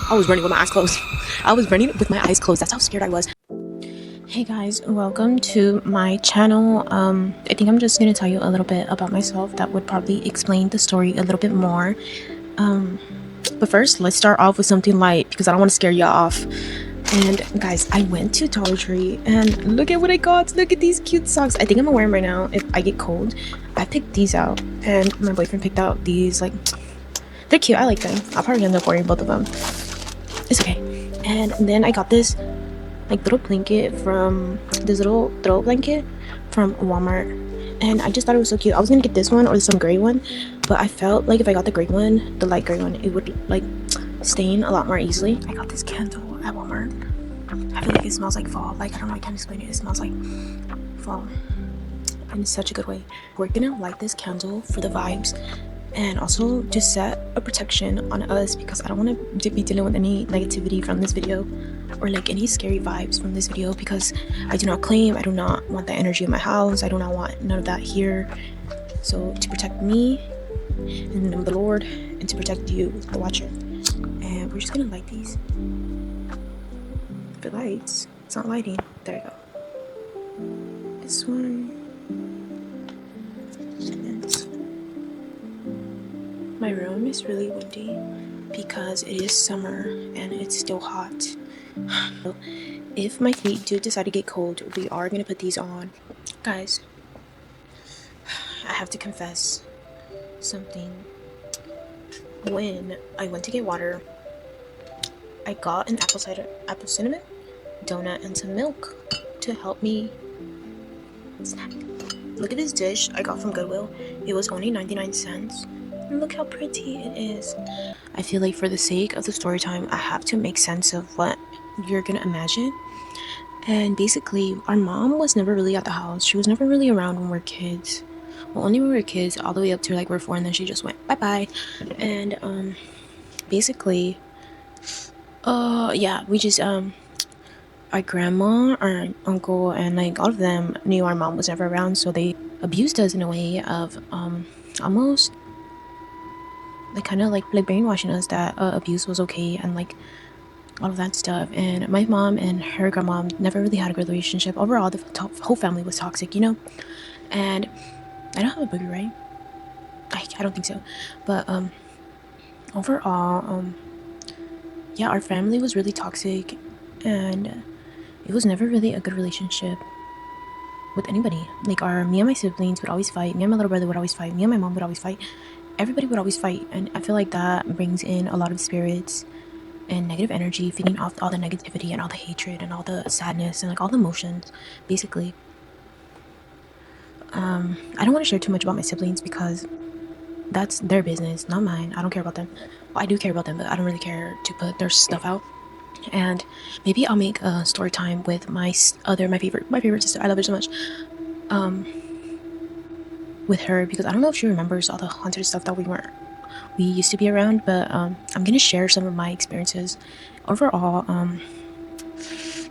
I was running with my eyes closed. I was running with my eyes closed. That's how scared I was. Hey guys, welcome to my channel. I think I'm just gonna tell you a little bit about myself that would probably explain the story a little bit more. But first, let's start off with something light because I don't want to scare you off. And guys, I went to Dollar Tree and look at what I got. Look at these cute socks. I think I'm gonna wear them right now if I get cold. I picked these out and my boyfriend picked out these. Like, they're cute. I like them. I'll probably end up wearing both of them. It's okay. And then I got this like little blanket from this little throw blanket from Walmart, and I just thought it was so cute. I was gonna get this one or some gray one, but I felt like if I got the gray one, the light gray one, it would like stain a lot more easily. I got this candle at Walmart. I feel like it smells like fall. Like, I don't know, I can't explain it. It smells like fall in such a good way. We're gonna light this candle for the vibes and also just set a protection on us because I don't want to be dealing with any negativity from this video or like any scary vibes from this video, because I do not claim, I do not want that energy in my house. I do not want none of that here. So to protect me in the name of the Lord and to protect you, the watcher, and we're just gonna light these. If it lights, it's not lighting. There you go. This one. And this one. My room is really windy because it is summer and it's still hot. If my feet do decide to get cold, we are going to put these on. Guys, I have to confess something. When I went to get water, I got an apple cinnamon donut and some milk to help me snack. Look at this dish I got from Goodwill. It was only 99 cents. And look how pretty it is. I feel like for the sake of the story time, I have to make sense of what you're gonna imagine. And basically, our mom was never really at the house. She was never really around when we were kids. Well, only when we were kids, all the way up to like we're 4, and then she just went bye-bye. And basically, yeah, we just our grandma, our uncle, and like all of them knew our mom was never around, so they abused us in a way of almost like kind of like brainwashing us that abuse was okay and like all of that stuff. And my mom and her grandma never really had a good relationship. Overall, the whole family was toxic, you know. And I don't have a boogie, right? I don't think so. But overall, yeah, our family was really toxic, and it was never really a good relationship with anybody. Like, me and my siblings would always fight. Me and my little brother would always fight. Me and my mom would always fight. Everybody would always fight, and I feel like that brings in a lot of spirits and negative energy, feeding off all the negativity and all the hatred and all the sadness and like all the emotions, basically. I don't want to share too much about my siblings because that's their business, not mine. I don't care about them. Well, I do care about them, but I don't really care to put their stuff out. And maybe I'll make a story time with my favorite sister. I love her so much. With her, because I don't know if she remembers all the haunted stuff that we used to be around, but I'm gonna share some of my experiences. Overall,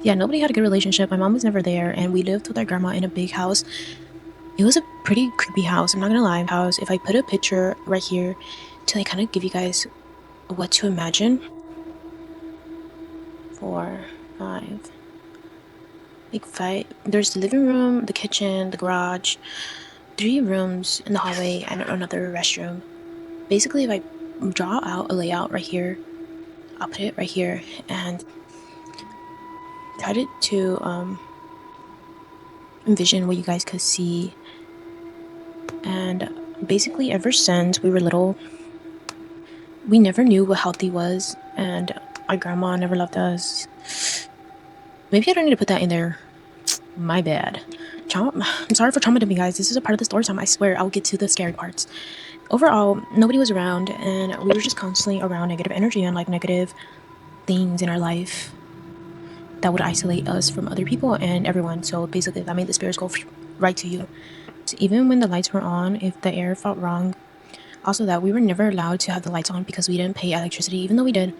yeah, nobody had a good relationship. My mom was never there, and we lived with our grandma in a big house. It was a pretty creepy house, I'm not gonna lie. House, if I put a picture right here to like kind of give you guys what to imagine. 4, 5, like 5. There's the living room, the kitchen, the garage, 3 rooms in the hallway, and another restroom. Basically, if I draw out a layout right here, I'll put it right here and try to envision what you guys could see. And basically, ever since we were little, we never knew what healthy was, and our grandma never loved us. Maybe I don't need to put that in there. My bad. I'm sorry for traumatizing, guys. This is a part of the story time. I swear I'll get to the scary parts. Overall, nobody was around, and we were just constantly around negative energy and like negative things in our life that would isolate us from other people and everyone. So basically, that made the spirits go right to you. So even when the lights were on, if the air felt wrong, also that we were never allowed to have the lights on because we didn't pay electricity, even though we did.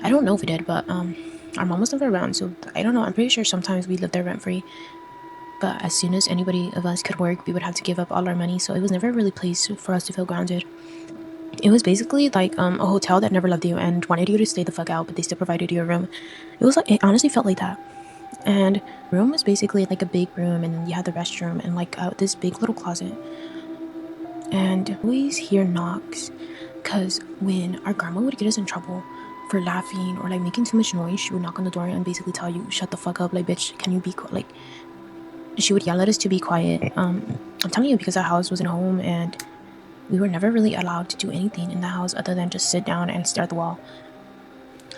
I don't know if we did, but our mom was never around, so I don't know. I'm pretty sure sometimes we lived there rent free. But as soon as anybody of us could work, we would have to give up all our money, so it was never really a place for us to feel grounded. It was basically like a hotel that never loved you and wanted you to stay the fuck out, but they still provided you a room. It was like, it honestly felt like that. And room was basically like a big room, and you had the restroom and like this big little closet. And always hear knocks, because when our grandma would get us in trouble for laughing or like making too much noise, she would knock on the door and basically tell you, shut the fuck up, like, bitch, can you be like, she would yell at us to be quiet. I'm telling you, because our house wasn't a home, and we were never really allowed to do anything in the house other than just sit down and stare at the wall.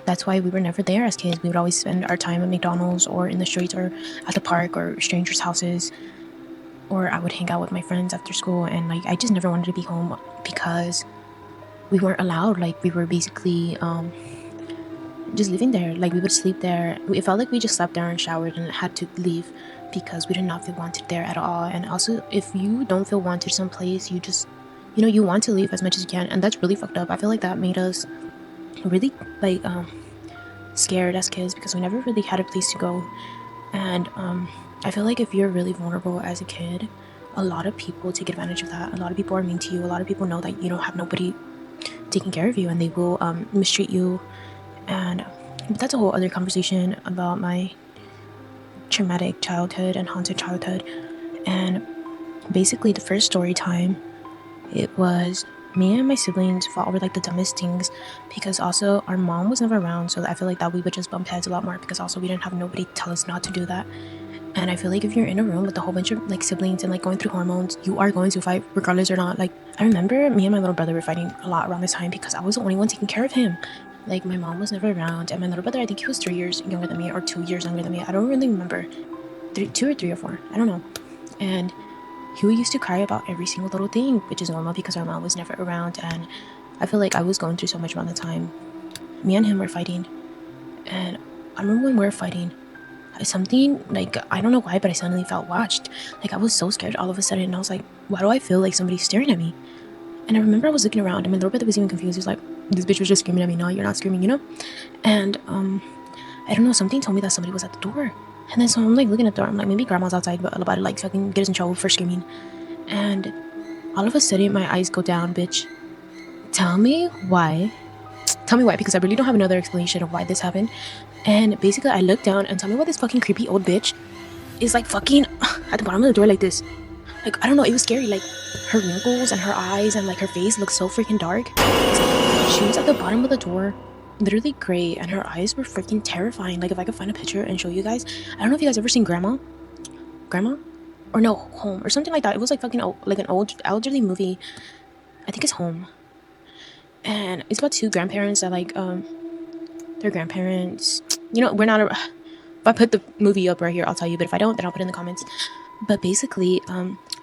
That's why we were never there as kids. We would always spend our time at McDonald's or in the streets or at the park or strangers' houses, or I would hang out with my friends after school. And like, I just never wanted to be home because we weren't allowed. Like, we were basically just living there. Like, we would sleep there. It felt like we just slept there and showered and had to leave because we did not feel wanted there at all. And also, if you don't feel wanted someplace, you just, you know, you want to leave as much as you can, and that's really fucked up. I feel like that made us really like scared as kids because we never really had a place to go. And I feel like if you're really vulnerable as a kid, a lot of people take advantage of that. A lot of people are mean to you. A lot of people know that you don't have nobody taking care of you, and they will mistreat you. And but that's a whole other conversation about my traumatic childhood and haunted childhood. And basically, the first story time, it was me and my siblings fought over like the dumbest things, because also our mom was never around, so I feel like that we would just bump heads a lot more, because also we didn't have nobody tell us not to do that. And I feel like if you're in a room with a whole bunch of like siblings and like going through hormones, you are going to fight regardless or not. Like, I remember me and my little brother were fighting a lot around this time because I was the only one taking care of him. Like, my mom was never around, and my little brother, I think he was 3 years younger than me or 2 years younger than me. I don't really remember. 2 or 3 or 4, I don't know. And he used to cry about every single little thing, which is normal because our mom was never around. And I feel like I was going through so much around the time. Me and him were fighting, and I remember when we were fighting, something, like, I don't know why, but I suddenly felt watched. Like, I was so scared all of a sudden, and I was like, why do I feel like somebody's staring at me? And I remember I was looking around, and my little brother was even confused. He was like, this bitch was just screaming at me. No, you're not screaming, you know? And I don't know, something told me that somebody was at the door. And then so I'm like looking at the door, I'm like, maybe grandma's outside, but about to like fucking get us in trouble for screaming. And all of a sudden my eyes go down, bitch. Tell me why, because I really don't have another explanation of why this happened. And basically I look down and tell me why this fucking creepy old bitch is like fucking at the bottom of the door like this. Like, I don't know, it was scary. Like, her wrinkles and her eyes and like her face looked so freaking dark. She was at the bottom of the door, literally gray, and her eyes were freaking terrifying. Like, if I could find a picture and show you guys, I don't know if you guys ever seen Grandma, or no, Home, or something like that. It was like fucking like an old elderly movie. I think it's Home, and it's about two grandparents that like their grandparents. You know, we're not. If I put the movie up right here, I'll tell you. But if I don't, then I'll put it in the comments. But basically,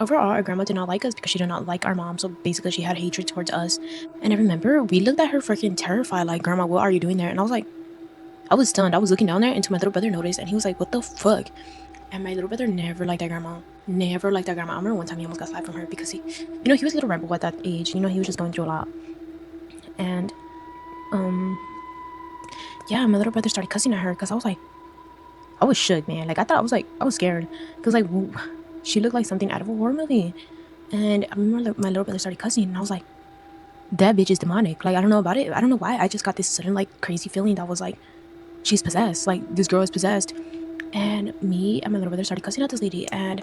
overall, our grandma did not like us because she did not like our mom. So basically, she had hatred towards us. And I remember we looked at her freaking terrified, like, Grandma, what are you doing there? And I was like, I was stunned. I was looking down there until my little brother noticed, and he was like, what the fuck? And my little brother never liked that grandma. Never liked that grandma. I remember one time he almost got slapped from her because he, you know, he was a little rebel at that age. You know, he was just going through a lot. And, yeah, my little brother started cussing at her because I was like, I was shook, man. Like, I was scared. Because, like, she looked like something out of a horror movie. And I remember my little brother started cussing, and I was like, that bitch is demonic. Like, I don't know about it. I don't know why. I just got this sudden, like, crazy feeling that was like, she's possessed. Like, this girl is possessed. And me and my little brother started cussing at this lady. And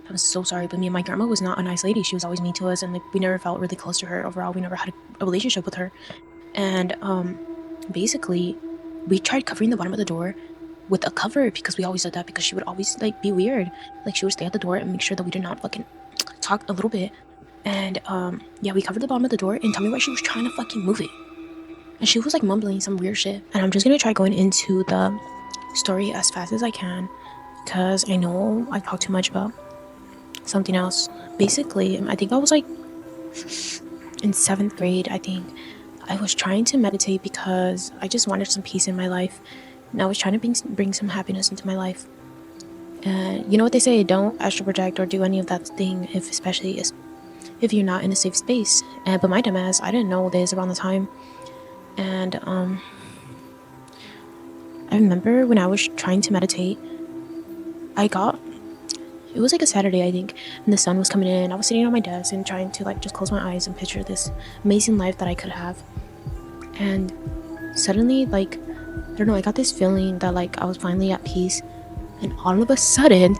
I'm so sorry, but me and my grandma was not a nice lady. She was always mean to us, and, like, we never felt really close to her. Overall, we never had a relationship with her. And, basically, we tried covering the bottom of the door with a cover because we always did that because she would always like be weird. Like, she would stay at the door and make sure that we did not fucking talk a little bit. And yeah, we covered the bottom of the door, and tell me why she was trying to fucking move it. And she was like mumbling some weird shit. And I'm just gonna try going into the story as fast as I can because I know I talk too much about something else. Basically, I think I was like in 7th grade. I think I was trying to meditate because I just wanted some peace in my life. And I was trying to bring some happiness into my life. And you know what they say, don't astral project or do any of that thing, especially if you're not in a safe space. But my dumbass, I didn't know this around the time. And I remember when I was trying to meditate, I got it was like a Saturday, I think, and the sun was coming in. I was sitting on my desk and trying to like just close my eyes and picture this amazing life that I could have. And suddenly, like, I don't know, I got this feeling that like I was finally at peace. And all of a sudden,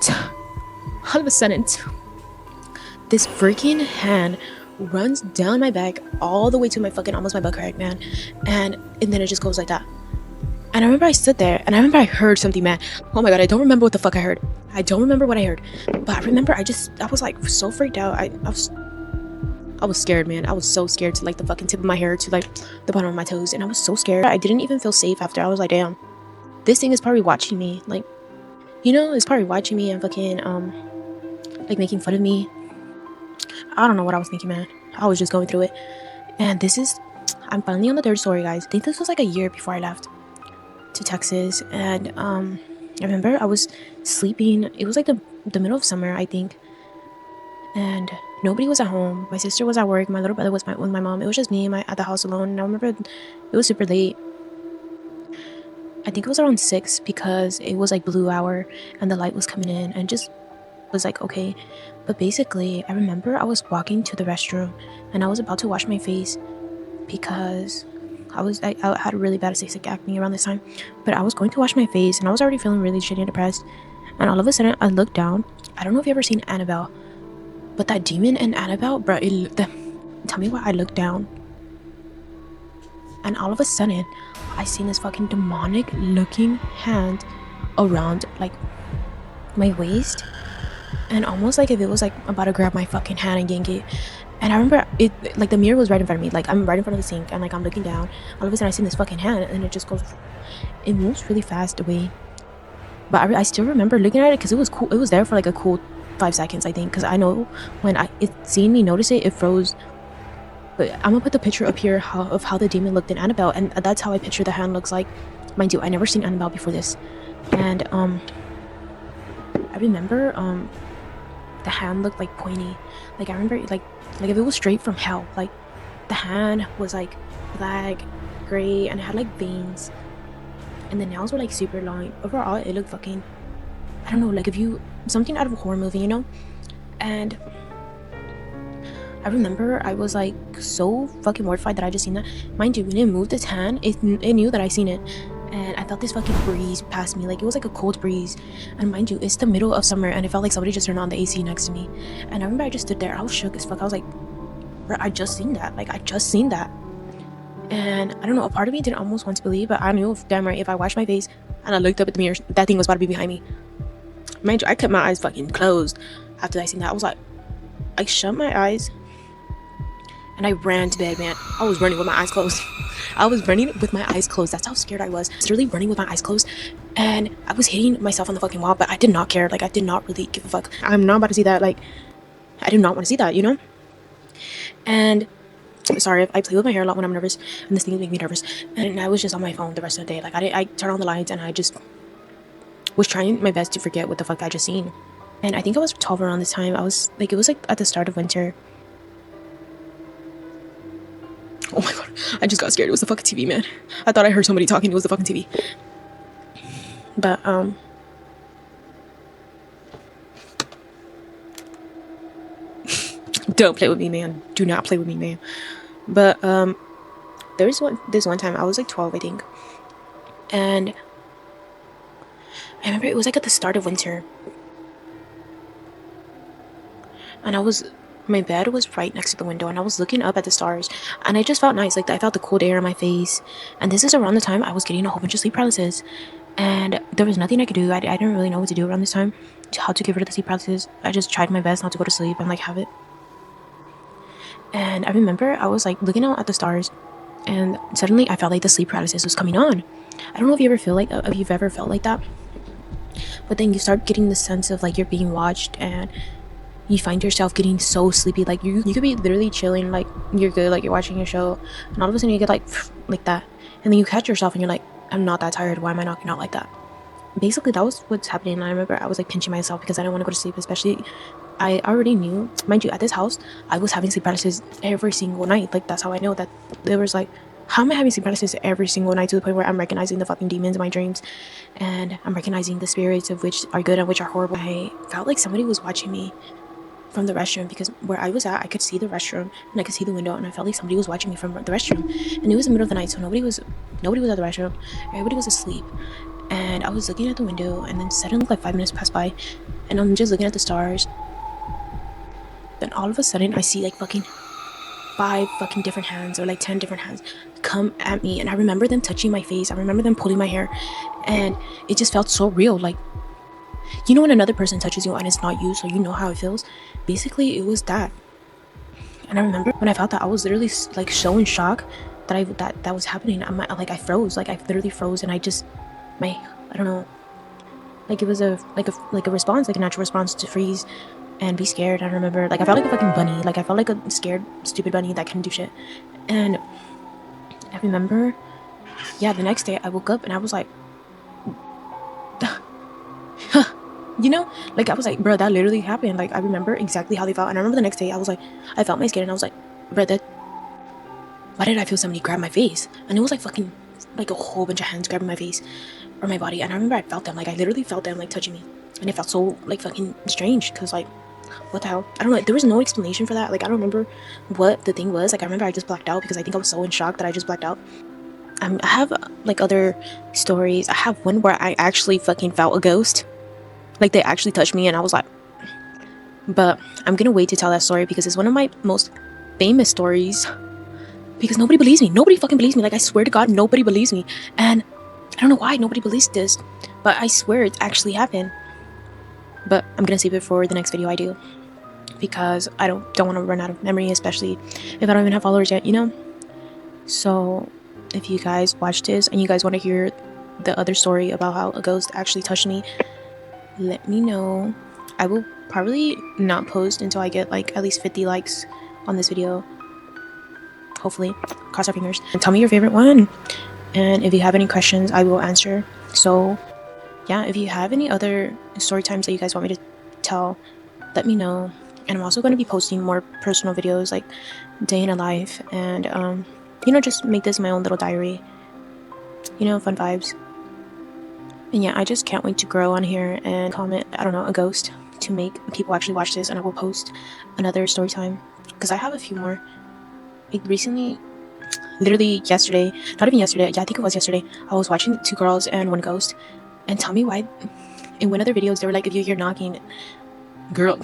this freaking hand runs down my back all the way to my fucking almost my butt crack, man. And then it just goes like that. And I remember I stood there and I remember I heard something, man. Oh my god, I don't remember what the fuck I heard. I don't remember what I heard. But I remember I was like so freaked out. I was scared, man. I was so scared to like the fucking tip of my hair to like the bottom of my toes. And I was so scared. I didn't even feel safe after. I was like, damn, this thing is probably watching me. Like, you know, it's probably watching me and fucking like making fun of me. I don't know what I was thinking, man. I was just going through it. And I'm finally on the third story, guys. I think this was like a year before I left to Texas. And I remember I was sleeping. It was like the middle of summer, I think. And nobody was at home. My sister was at work. My little brother was with my mom. It was just me at the house alone. And I remember it was super late. I think it was around 6 because it was like blue hour and the light was coming in and just was like, okay. But basically, I remember I was walking to the restroom and I was about to wash my face because I had a really bad cystic acne around this time. But I was going to wash my face and I was already feeling really shitty and depressed. And all of a sudden, I looked down. I don't know if you've ever seen Annabelle, but that demon in Annabelle, bro, tell me why I looked down. And all of a sudden, I seen this fucking demonic looking hand around like my waist. And almost like if it was like about to grab my fucking hand and yank it. And I remember it, like the mirror was right in front of me. Like I'm right in front of the sink and like I'm looking down. All of a sudden I see this fucking hand and it just goes, it moves really fast away. But I still remember looking at it because it was cool. It was there for like a cool 5 seconds, I think. Because I know when it seen me notice it, it froze. But I'm gonna put the picture up here of how the demon looked in Annabelle. And that's how I picture the hand looks like. Mind you, I never seen Annabelle before this. And I remember the hand looked like pointy. Like I remember like if it was straight from hell. Like the hand was like black, gray, and it had like veins. And the nails were like super long. Overall, it looked fucking, I don't know, like something out of a horror movie, you know? And I remember I was like so fucking mortified that I just seen that. Mind you, when it moved its hand, it knew that I seen it. And I felt this fucking breeze pass me. Like it was like a cold breeze. And mind you, it's the middle of summer and it felt like somebody just turned on the AC next to me. And I remember I just stood there. I was shook as fuck. I was like, bro, I just seen that. Like I just seen that. And I don't know, a part of me didn't almost want to believe, but I knew damn right if I washed my face and I looked up at the mirror, that thing was about to be behind me. Mind you, I kept my eyes fucking closed after I seen that. I was like, I shut my eyes and I ran to bed, man. I was running with my eyes closed. I was running with my eyes closed. That's how scared I was. Literally running with my eyes closed. And I was hitting myself on the fucking wall, but I did not care. Like I did not really give a fuck. I'm not about to see that. Like I did not want to see that, you know? And sorry, I play with my hair a lot when I'm nervous, and this thing make me nervous. And I was just on my phone the rest of the day. Like I turned on the lights and I just was trying my best to forget what the fuck I just seen. And I think I was 12 around this time. I was like, it was like at the start of winter. Oh my god, I just got scared. It was the fucking TV, man. I thought I heard somebody talking. It was the fucking TV. But don't play with me, man. Do not play with me, man. But there was this one time I was like 12, I think, and I remember it was like at the start of winter, and my bed was right next to the window, and I was looking up at the stars, and I just felt nice. Like I felt the cold air on my face, and this is around the time I was getting a whole bunch of sleep paralysis, and there was nothing I could do. I didn't really know what to do around this time, how to get rid of the sleep paralysis. I just tried my best not to go to sleep and like have it. And I remember I was like looking out at the stars, and suddenly I felt like the sleep paralysis was coming on. I don't know if you ever feel like if you've ever felt like that, but then you start getting the sense of like you're being watched, and you find yourself getting so sleepy. Like you could be literally chilling, like you're good, like you're watching your show, and all of a sudden you get like that, and then you catch yourself and you're like, I'm not that tired. Why am I knocking out like that? Basically, that was what's happening. And I remember I was like pinching myself because I didn't want to go to sleep, especially I already knew, mind you, at this house I was having sleep paralysis every single night. Like that's how I know that there was like how am I having sleep paralysis every single night to the point where I'm recognizing the fucking demons in my dreams, and I'm recognizing the spirits of which are good and which are horrible. I felt like somebody was watching me from the restroom, because where I was at, I could see the restroom and I could see the window, and I felt like somebody was watching me from the restroom. And it was the middle of the night, so nobody was at the restroom. Everybody was asleep, and I was looking at the window, and then suddenly like 5 minutes passed by, and I'm just looking at the stars. Then all of a sudden, I see like fucking 5 fucking different hands, or like 10 different hands, come at me, and I remember them touching my face. I remember them pulling my hair, and it just felt so real. Like, you know when another person touches you and it's not you, so you know how it feels. Basically, it was that. And I remember when I felt that, I was literally like so in shock that was happening. I froze. Like, I literally froze, and I don't know, like it was a response, like a natural response to freeze and be scared. I remember, like, I felt like a fucking bunny. Like, I felt like a scared, stupid bunny that couldn't do shit. And I remember, yeah, the next day I woke up and I was like, you know, like, I was like, bro, that literally happened. Like, I remember exactly how they felt. And I remember the next day I was like, I felt my skin, and I was like, bro, why did I feel somebody grab my face? And it was like fucking, like a whole bunch of hands grabbing my face or my body. And I remember I felt them, like, I literally felt them like touching me, and it felt so like fucking strange, because like, what the hell? I don't know. There was no explanation for that. Like, I don't remember what the thing was. Like, I remember I just blacked out, because I think I was so in shock that I just blacked out. I have like other stories. I have one where I actually fucking felt a ghost. Like, they actually touched me, and I was like, but I'm gonna wait to tell that story, because it's one of my most famous stories. Because nobody believes me. Nobody fucking believes me. Like, I swear to God, nobody believes me. And I don't know why nobody believes this, but I swear it actually happened. But I'm gonna save it for the next video I do, because I don't want to run out of memory, especially if I don't even have followers yet, you know? So if you guys watch this and you guys want to hear the other story about how a ghost actually touched me, let me know. I will probably not post until I get like at least 50 likes on this video. Hopefully, cross our fingers. And tell me your favorite one, and if you have any questions, I will answer. So yeah, if you have any other story times that you guys want me to tell, let me know. And I'm also going to be posting more personal videos, like day in a life, and you know, just make this my own little diary, you know, fun vibes. And yeah, I just can't wait to grow on here and comment, I don't know, a ghost, to make people actually watch this, and I will post another story time, because I have a few more. Like, recently, literally yesterday, not even yesterday, yeah, I think it was yesterday, I was watching 2 girls and 1 ghost, and tell me why, in one of their videos, they were like, if you hear knocking, girl,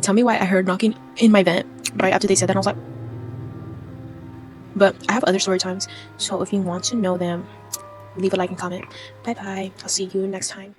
tell me why I heard knocking in my vent right after they said that. I was like, but I have other story times, so if you want to know them, leave a like and comment. Bye bye, I'll see you next time.